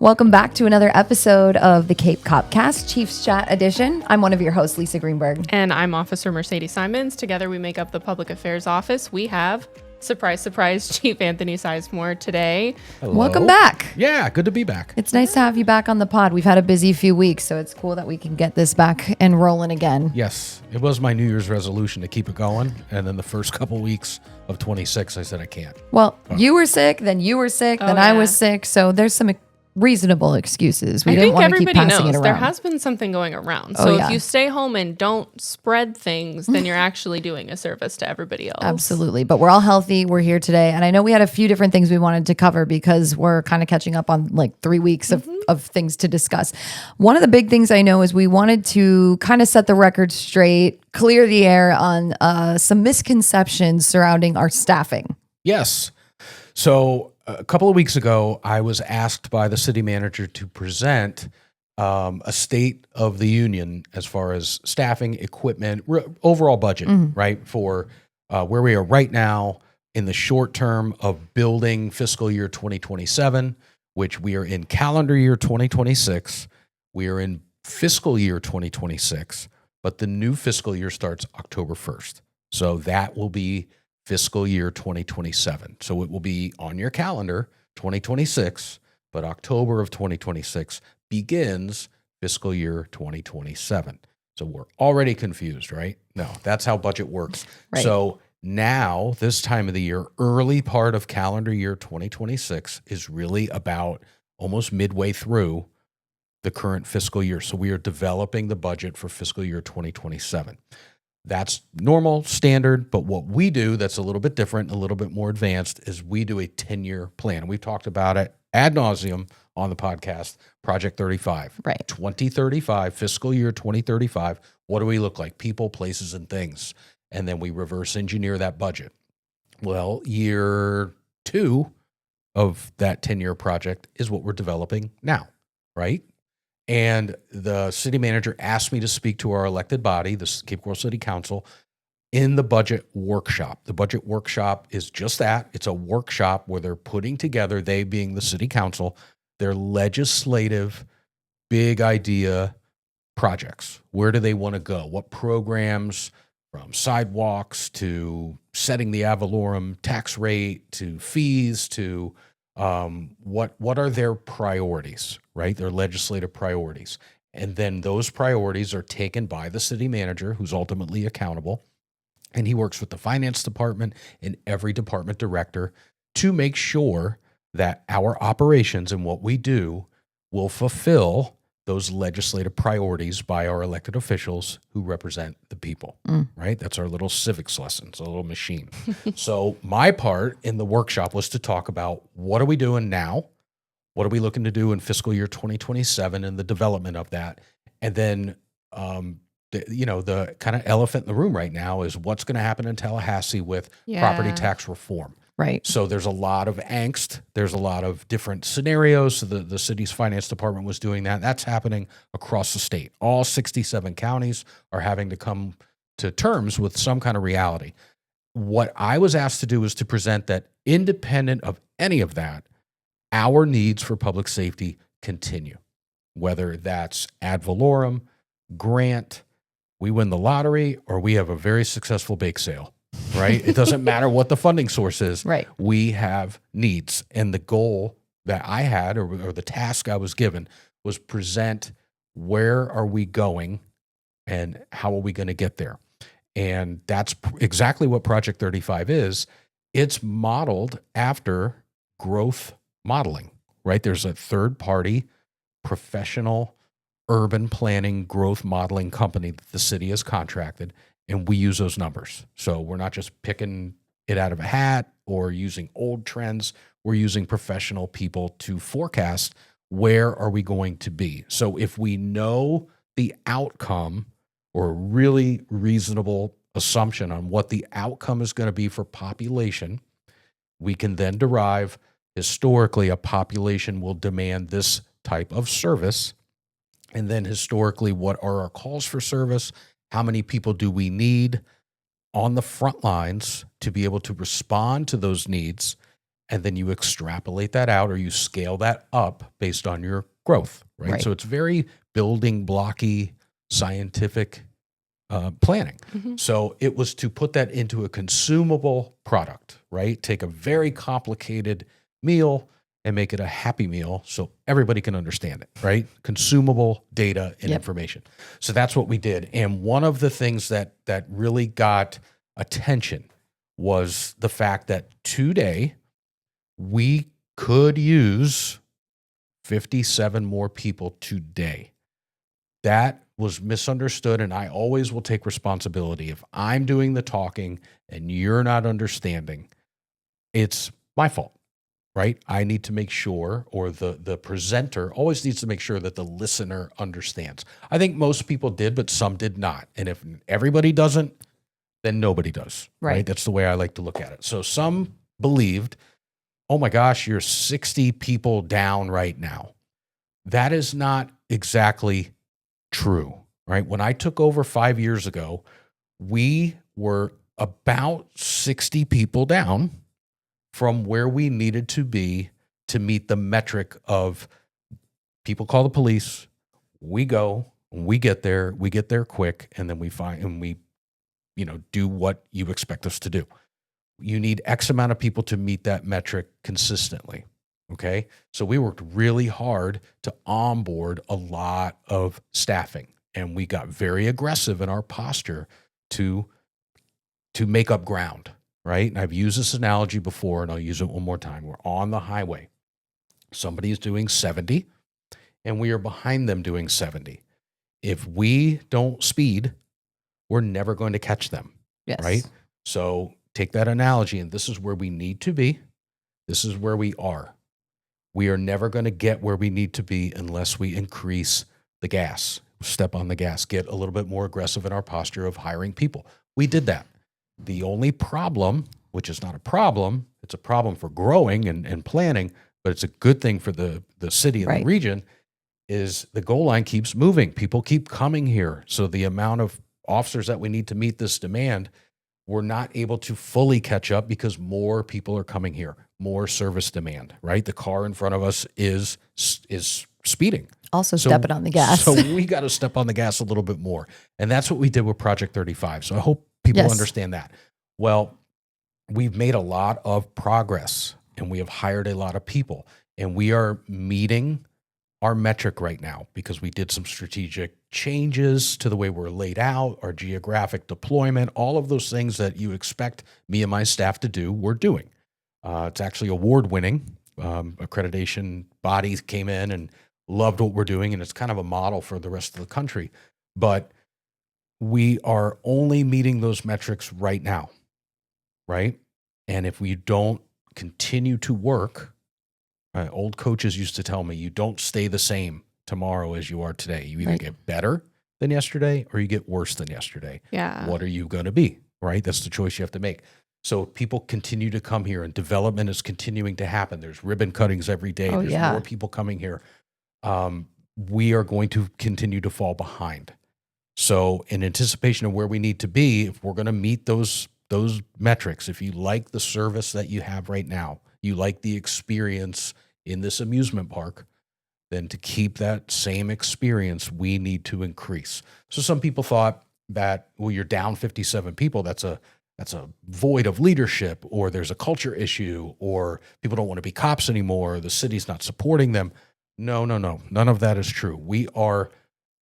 Welcome back to another episode of the CopCast Chiefs Chat Edition. I'm one of your hosts, Lisa Greenberg. And I'm Officer Mercedes Simons. Together we make up the Public Affairs Office. We have, surprise, surprise, Chief Anthony Sizemore today. Hello. Welcome back. Yeah, good to be back. It's nice to have you back on the pod. We've had a busy few weeks, so it's cool that we can get this back and rolling again. Yes, it was my New Year's resolution to keep it going. And then the first couple weeks of 26, I said I can't. Well, you were sick, then you were sick, then I was sick, so there's some reasonable excuses. We didn't want to keep passing it around. There has been something going around. So if you stay home and don't spread things, then you're actually doing a service to everybody else. Absolutely. But we're all healthy. We're here today. And I know we had a few different things we wanted to cover because we're kind of catching up on like 3 weeks of things to discuss. One of the big things I know is we wanted to kind of set the record straight, clear the air on some misconceptions surrounding our staffing. Yes. So a couple of weeks ago, I was asked by the city manager to present a state of the union as far as staffing, equipment, overall budget, right, for where we are right now in the short term of building fiscal year 2027, which we are in calendar year 2026. We are in fiscal year 2026, but the new fiscal year starts October 1st. So that will be fiscal year 2027. So it will be on your calendar, 2026, but October of 2026 begins fiscal year 2027. So we're already confused, right? No, that's how budget works. Right. So now, this time of the year, early part of calendar year 2026 is really about almost midway through the current fiscal year. So we are developing the budget for fiscal year 2027. That's normal, standard, but what we do that's a little bit different, a little bit more advanced, is we do a 10-year plan. We've talked about it ad nauseum on the podcast, Project 35. Right. 2035, fiscal year 2035, what do we look like? People, places, and things. And then we reverse engineer that budget. Well, year 2 of that 10-year project is what we're developing now, right? And the city manager asked me to speak to our elected body, the Cape Coral City Council, in the budget workshop. The budget workshop is just that. It's a workshop where they're putting together, they being the city council, their legislative big idea projects. Where do they want to go? What programs, from sidewalks to setting the ad valorem tax rate to fees to what are their priorities, right? Their legislative priorities. And then those priorities are taken by the city manager, who's ultimately accountable. And he works with the finance department and every department director to make sure that our operations and what we do will fulfill those legislative priorities by our elected officials who represent the people, right? That's our little civics lesson. It's a little machine. So my part in the workshop was to talk about what are we doing now? What are we looking to do in fiscal year 2027 and the development of that? And then, the kind of elephant in the room right now is what's going to happen in Tallahassee with property tax reform. Right. So there's a lot of angst. There's a lot of different scenarios. So the city's finance department was doing that. That's happening across the state. All 67 counties are having to come to terms with some kind of reality. What I was asked to do was to present that independent of any of that, our needs for public safety continue, whether that's ad valorem, grant, we win the lottery, or we have a very successful bake sale. Right? It doesn't matter what the funding source is. Right. We have needs. And the goal that I had, or the task I was given, was present where are we going and how are we going to get there? And that's exactly what Project 35 is. It's modeled after growth modeling, right? There's a third-party professional urban planning growth modeling company that the city has contracted, and we use those numbers. So we're not just picking it out of a hat or using old trends. We're using professional people to forecast where are we going to be. So if we know the outcome or a really reasonable assumption on what the outcome is going to be for population, we can then derive historically a population will demand this type of service. And then historically, what are our calls for service? How many people do we need on the front lines to be able to respond to those needs? and then you extrapolate that out or you scale that up based on your growth, right? Right. So it's very building blocky, scientific planning. So it was to put that into a consumable product, right? Take a very complicated meal and make it a happy meal so everybody can understand it, right? Consumable data and information. So that's what we did. And one of the things that really got attention was the fact that today we could use 57 more people today. That was misunderstood, and I always will take responsibility. If I'm doing the talking and you're not understanding, it's my fault, right? I need to make sure, or the presenter always needs to make sure that the listener understands. I think most people did, but some did not. And if everybody doesn't, then nobody does, right? That's the way I like to look at it. So some believed, oh my gosh, you're 60 people down right now. That is not exactly true, right? When I took over 5 years ago, we were about 60 people down from where we needed to be to meet the metric of people call the police, we go, we get there quick, and then we find, and we, do what you expect us to do. You need X amount of people to meet that metric consistently. Okay. So we worked really hard to onboard a lot of staffing, and we got very aggressive in our posture to make up ground, right? And I've used this analogy before, and I'll use it one more time. We're on the highway. Somebody's doing 70, and we are behind them doing 70. If we don't speed, we're never going to catch them, right? So take that analogy, and this is where we need to be. This is where we are. We are never going to get where we need to be unless we increase the gas, step on the gas, get a little bit more aggressive in our posture of hiring people. We did that. The only problem, which is not a problem, it's a problem for growing and planning, but it's a good thing for the city and the region, is the goal line keeps moving. People keep coming here. So the amount of officers that we need to meet this demand, we're not able to fully catch up because more people are coming here, more service demand, right? The car in front of us is speeding. Also stepping on the gas. So we got to step on the gas a little bit more. And that's what we did with Project 35. So I hope people understand that. Well, we've made a lot of progress, and we have hired a lot of people, and we are meeting our metric right now because we did some strategic changes to the way we're laid out, our geographic deployment, all of those things that you expect me and my staff to do, we're doing. It's actually award-winning. Accreditation bodies came in and loved what we're doing, and it's kind of a model for the rest of the country. But we are only meeting those metrics right now, right? And if we don't continue to work, old coaches used to tell me, you don't stay the same tomorrow as you are today. You either get better than yesterday or you get worse than yesterday. Yeah. What are you going to be, right? That's the choice you have to make. So people continue to come here, and development is continuing to happen. There's ribbon cuttings every day. There's more people coming here. We are going to continue to fall behind. So in anticipation of where we need to be, if we're going to meet those metrics, if you like the service that you have right now, you like the experience in this amusement park, then to keep that same experience, we need to increase. So some people thought that, well, you're down 57 people. That's a void of leadership, or there's a culture issue, or people don't want to be cops anymore, or the city's not supporting them. No. None of that is true. We are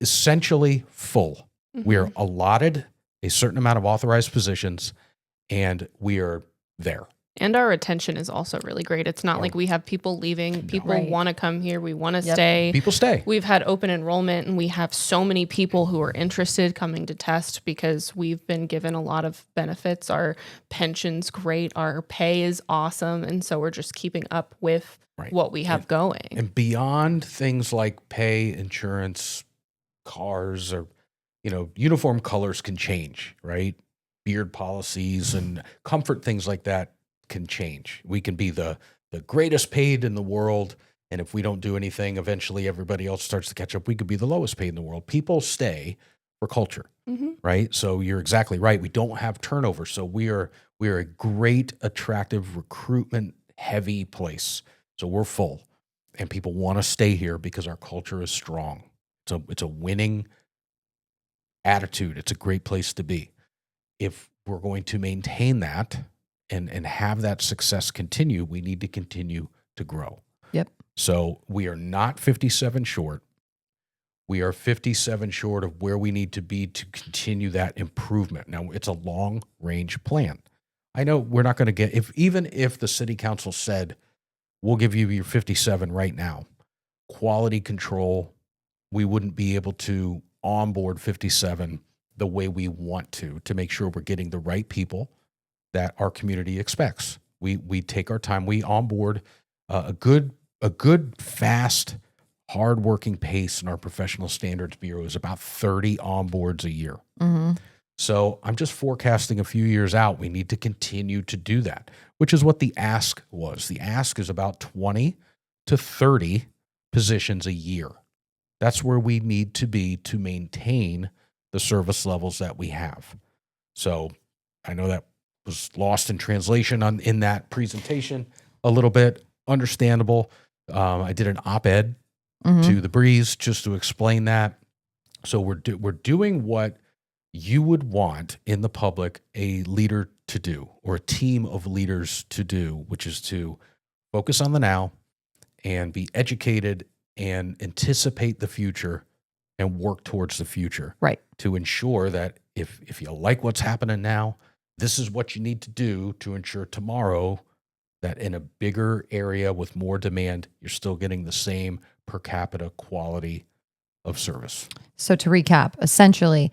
essentially full. We are allotted a certain amount of authorized positions, and we are there. And our retention is also really great. It's not like we have people leaving. People want to come here. We want to stay. People stay. We've had open enrollment, and we have so many people who are interested coming to test because we've been given a lot of benefits. Our pension's great. Our pay is awesome. And so we're just keeping up with what we have going. And beyond things like pay, insurance, cars, or, uniform colors can change, right? Beard policies and comfort, things like that can change. We can be the greatest paid in the world, and if we don't do anything, eventually everybody else starts to catch up. We could be the lowest paid in the world. People stay for culture, right? So you're exactly right. We don't have turnover, so we are a great, attractive recruitment heavy place. So we're full, and people want to stay here because our culture is strong. It's a winning attitude. It's a great place to be. If we're going to maintain that and have that success continue, we need to continue to grow. Yep. So we are not 57 short. We are 57 short of where we need to be to continue that improvement. Now, it's a long-range plan. I know we're not going to get, even if the city council said, we'll give you your 57 right now, quality control, we wouldn't be able to onboard 57 the way we want to make sure we're getting the right people that our community expects. We take our time. We onboard a good, fast, hard-working pace in our professional standards bureau is about 30 onboards a year. Mm-hmm. So I'm just forecasting a few years out. We need to continue to do that, which is what the ask was. The ask is about 20 to 30 positions a year. That's where we need to be to maintain the service levels that we have. So I know that was lost in translation in that presentation a little bit. Understandable. I did an op-ed to the Breeze just to explain that. So we're doing what you would want in the public a leader to do, or a team of leaders to do, which is to focus on the now and be educated and anticipate the future and work towards the future. Right. To ensure that if you like what's happening now, this is what you need to do to ensure tomorrow that in a bigger area with more demand, you're still getting the same per capita quality of service. So to recap, essentially,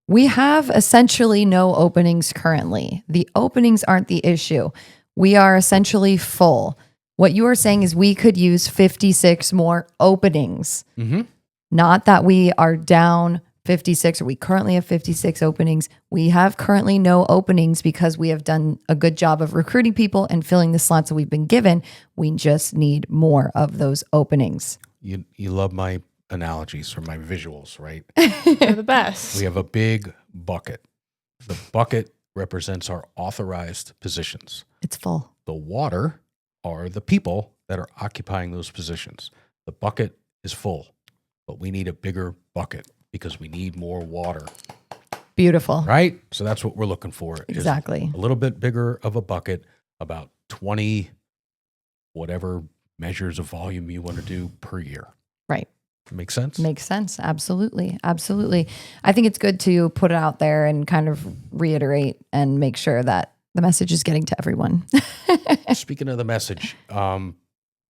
we have essentially no openings currently. The openings aren't the issue. We are essentially full. What you are saying is we could use 56 more openings. Mm-hmm. Not that we are down 56, or we currently have 56 openings. We have currently no openings because we have done a good job of recruiting people and filling the slots that we've been given. We just need more of those openings. You love my analogies or my visuals, right? They're the best. We have a big bucket. The bucket represents our authorized positions. It's full. The water are the people that are occupying those positions. The bucket is full, but we need a bigger bucket because we need more water. Beautiful. Right? So that's what we're looking for. Exactly. A little bit bigger of a bucket, about 20 whatever measures of volume you want to do per year. Right. Make sense? Makes sense. Absolutely. Absolutely. I think it's good to put it out there and kind of reiterate and make sure that the message is getting to everyone. Speaking of the message,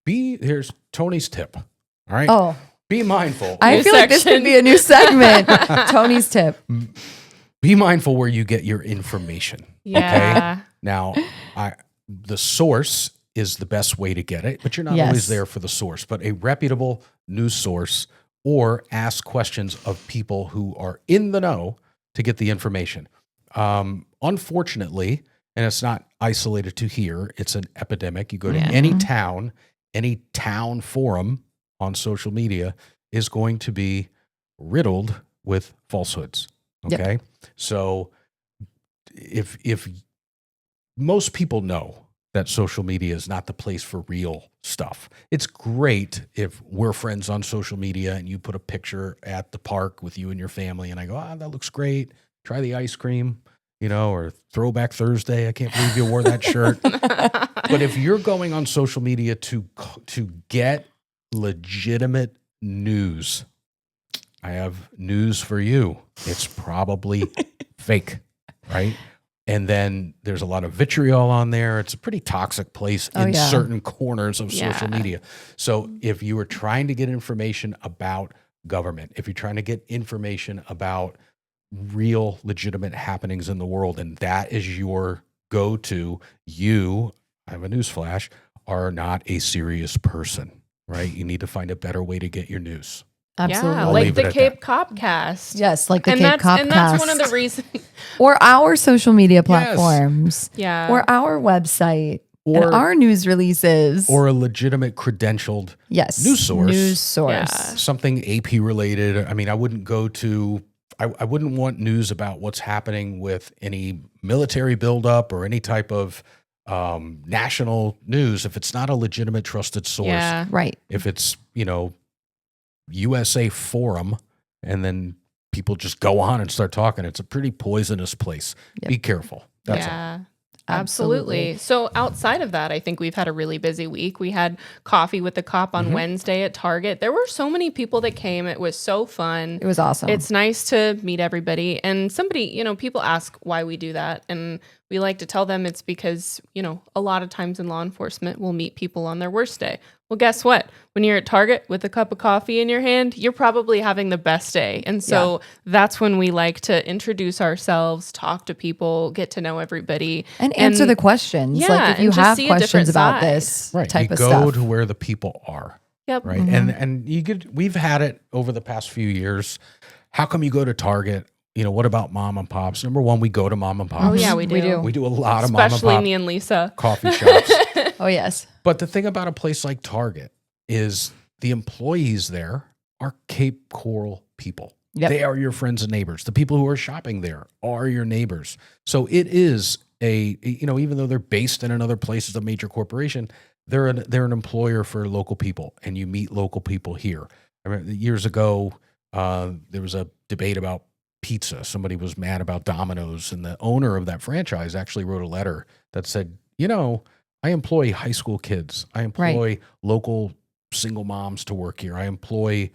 here's Tony's tip. All right. Oh, Be mindful. I feel like this could be a new segment. Tony's tip. Be mindful where you get your information. Yeah. Okay? Now, the source is the best way to get it, but you're not Yes. always there for the source. But a reputable news source, or ask questions of people who are in the know to get the information. Unfortunately, and it's not isolated to here, it's an epidemic. You go to any town forum on social media is going to be riddled with falsehoods. Okay. Yep. So if most people know that social media is not the place for real stuff. It's great if we're friends on social media and you put a picture at the park with you and your family and I go, that looks great. Try the ice cream, or Throwback Thursday. I can't believe you wore that shirt. But if you're going on social media to get legitimate news, I have news for you. It's probably fake, right? And then there's a lot of vitriol on there. It's a pretty toxic place in certain corners of social media. So if you are trying to get information about government, if you're trying to get information about real legitimate happenings in the world, and that is your go-to, I have a newsflash, are not a serious person, right? You need to find a better way to get your news. Absolutely. Yeah, like the Cape CopCast. Yes, like the Cape CopCast. And that's one of the reasons. Or our social media platforms. Yeah. Or our website. Or and our news releases. Or a legitimate credentialed news source. News source. Yeah. Something AP related. I mean, I wouldn't want news about what's happening with any military buildup or any type of national news, if it's not a legitimate, trusted source, Yeah. Right. if it's, USA Forum, and then people just go on and start talking, it's a pretty poisonous place. Yep. Be careful. That's all. Yeah. Absolutely. Absolutely. So outside of that, I think we've had a really busy week. We had coffee with the cop on Wednesday at Target. There were so many people that came. It was so fun. It was awesome. It's nice to meet everybody. And somebody, people ask why we do that. And we like to tell them it's because, a lot of times in law enforcement, we'll meet people on their worst day. Well, guess what? When you're at Target with a cup of coffee in your hand, you're probably having the best day. And so that's when we like to introduce ourselves, talk to people, get to know everybody. and answer the questions. Yeah, Like if you and just have see a different questions about side. this Right. type you of go stuff. to where the people are. Yep. Right. And we've had it over the past few years. How come you go to Target? What about mom and pops? Number one, we go to mom and pops. Oh, yeah, we do. We do. We do a lot of mom and Especially pop me and Lisa. coffee shops. Oh, yes. But the thing about a place like Target is the employees there are Cape Coral people. Yep. They are your friends and neighbors. The people who are shopping there are your neighbors. So it is even though they're based in another place as a major corporation, they're an employer for local people, and you meet local people here. I remember years ago, there was a debate about pizza. Somebody was mad about Domino's, and the owner of that franchise actually wrote a letter that said, I employ high school kids. I employ local single moms to work here. I employ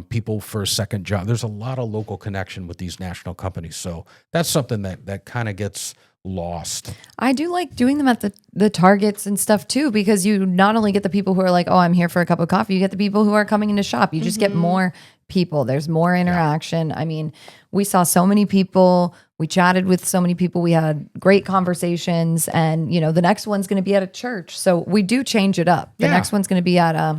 people for a second job. There's a lot of local connection with these national companies. So that's something that kind of gets lost. I do like doing them at the Targets and stuff too, because you not only get the people who are like, oh, I'm here for a cup of coffee. You get the people who are coming in to shop. You just get more people. There's more interaction. I mean, we saw so many people. We chatted with so many people. We had great conversations, and the next one's going to be at a church. So we do change it up. The next one's going to be at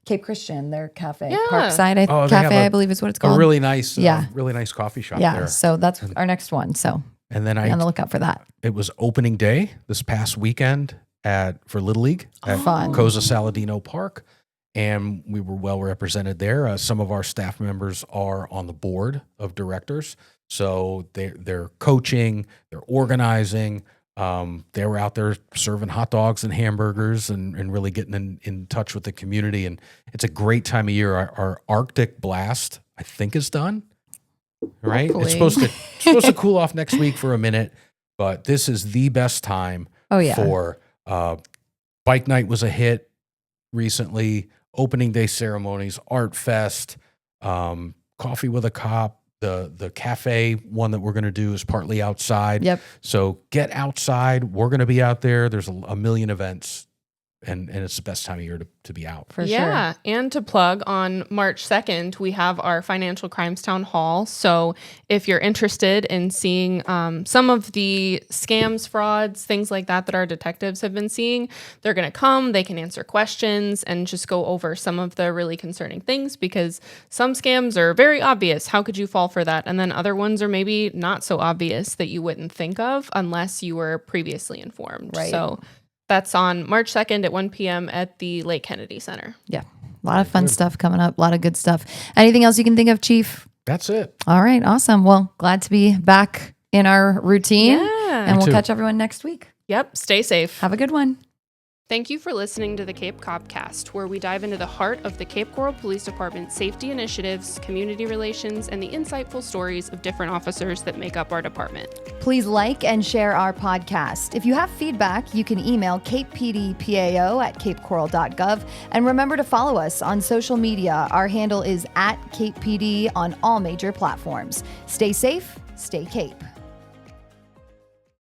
Cape Christian, their cafe, Parkside they Cafe, have I believe is what it's called. A really nice, Yeah. really nice coffee shop Yeah, there. so that's our next one. So And then be on the lookout for that. it was opening day this past weekend for Little League at Fun. Cosa Saladino Park, and we were well represented there. Some of our staff members are on the board of directors, so they're coaching, they're organizing. They were out there serving hot dogs and hamburgers and really getting in touch with the community. And it's a great time of year. Our Arctic blast, I think, is done. Right? Hopefully. It's supposed to cool off next week for a minute, but this is the best time for Bike Night was a hit recently, opening day ceremonies, Art Fest, Coffee with a Cop. The cafe one that we're going to do is partly outside. Yep. So get outside. We're going to be out there. There's a million events, and it's the best time of year to be out. For sure. Yeah. And to plug, on March 2nd, we have our Financial Crimes Town Hall. So if you're interested in seeing some of the scams, frauds, things like that our detectives have been seeing, they're going to come, they can answer questions and just go over some of the really concerning things, because some scams are very obvious. How could you fall for that? And then other ones are maybe not so obvious that you wouldn't think of unless you were previously informed. Right. So that's on March 2nd at 1 p.m. at the Lake Kennedy Center. Yeah. A lot of fun stuff coming up. A lot of good stuff. Anything else you can think of, Chief? That's it. All right. Awesome. Well, glad to be back in our routine. Yeah. And we'll too. catch everyone next week. Yep. Stay safe. Have a good one. Thank you for listening to the Cape CopCast, where we dive into the heart of the Cape Coral Police Department's safety initiatives, community relations, and the insightful stories of different officers that make up our department. Please like and share our podcast. If you have feedback, you can email capepdpao@capecoral.gov. And remember to follow us on social media. Our handle is @CapePD on all major platforms. Stay safe, stay Cape.